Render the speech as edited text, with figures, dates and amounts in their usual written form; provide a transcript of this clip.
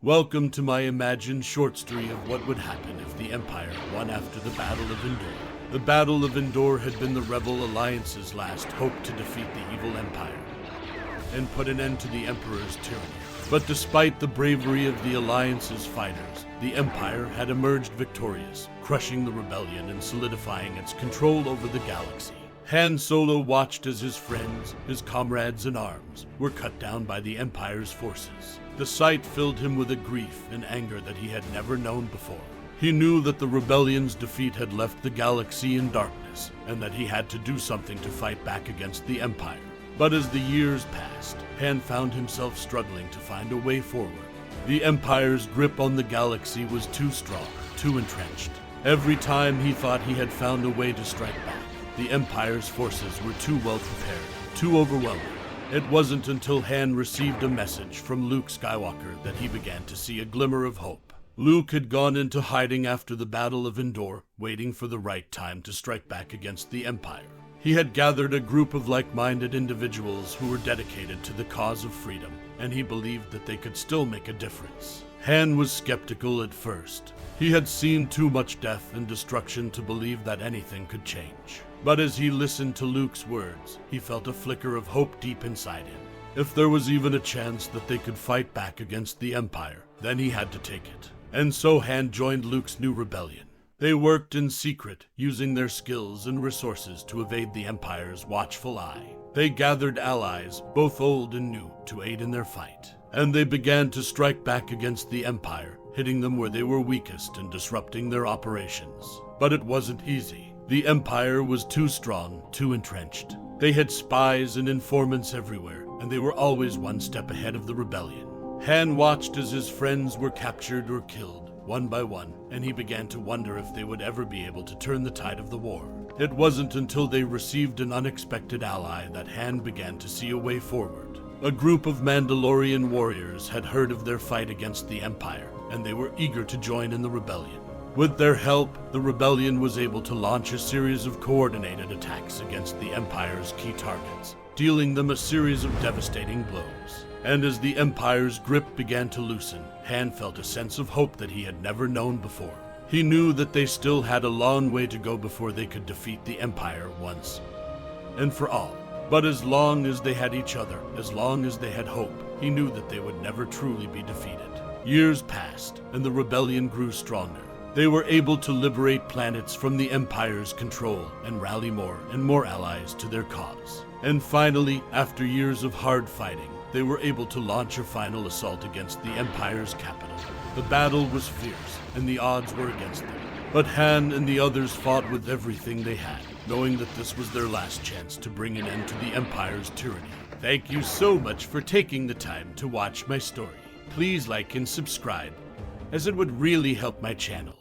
Welcome to my imagined short story of what would happen if the Empire won after the Battle of Endor. The Battle of Endor had been the Rebel Alliance's last hope to defeat the evil Empire and put an end to the Emperor's tyranny. But despite the bravery of the Alliance's fighters, the Empire had emerged victorious, crushing the rebellion and solidifying its control over the galaxy. Han Solo watched as his friends, his comrades in arms, were cut down by the Empire's forces. The sight filled him with a grief and anger that he had never known before. He knew that the rebellion's defeat had left the galaxy in darkness, and that he had to do something to fight back against the Empire. But as the years passed, Han found himself struggling to find a way forward. The Empire's grip on the galaxy was too strong, too entrenched. Every time he thought he had found a way to strike back, the Empire's forces were too well prepared, too overwhelming. It wasn't until Han received a message from Luke Skywalker that he began to see a glimmer of hope. Luke had gone into hiding after the Battle of Endor, waiting for the right time to strike back against the Empire. He had gathered a group of like-minded individuals who were dedicated to the cause of freedom, and he believed that they could still make a difference. Han was skeptical at first. He had seen too much death and destruction to believe that anything could change. But as he listened to Luke's words, he felt a flicker of hope deep inside him. If there was even a chance that they could fight back against the Empire, then he had to take it. And so Han joined Luke's new rebellion. They worked in secret, using their skills and resources to evade the Empire's watchful eye. They gathered allies, both old and new, to aid in their fight. And they began to strike back against the Empire, hitting them where they were weakest and disrupting their operations. But it wasn't easy. The Empire was too strong, too entrenched. They had spies and informants everywhere, and they were always one step ahead of the rebellion. Han watched as his friends were captured or killed, one by one, and he began to wonder if they would ever be able to turn the tide of the war. It wasn't until they received an unexpected ally that Han began to see a way forward. A group of Mandalorian warriors had heard of their fight against the Empire, and they were eager to join in the rebellion. With their help, the rebellion was able to launch a series of coordinated attacks against the Empire's key targets, dealing them a series of devastating blows. And as the Empire's grip began to loosen, Han felt a sense of hope that he had never known before. He knew that they still had a long way to go before they could defeat the Empire once and for all. But as long as they had each other, as long as they had hope, he knew that they would never truly be defeated. Years passed, and the rebellion grew stronger. They were able to liberate planets from the Empire's control and rally more and more allies to their cause. And finally, after years of hard fighting, they were able to launch a final assault against the Empire's capital. The battle was fierce, and the odds were against them. But Han and the others fought with everything they had, knowing that this was their last chance to bring an end to the Empire's tyranny. Thank you so much for taking the time to watch my story. Please like and subscribe, as it would really help my channel.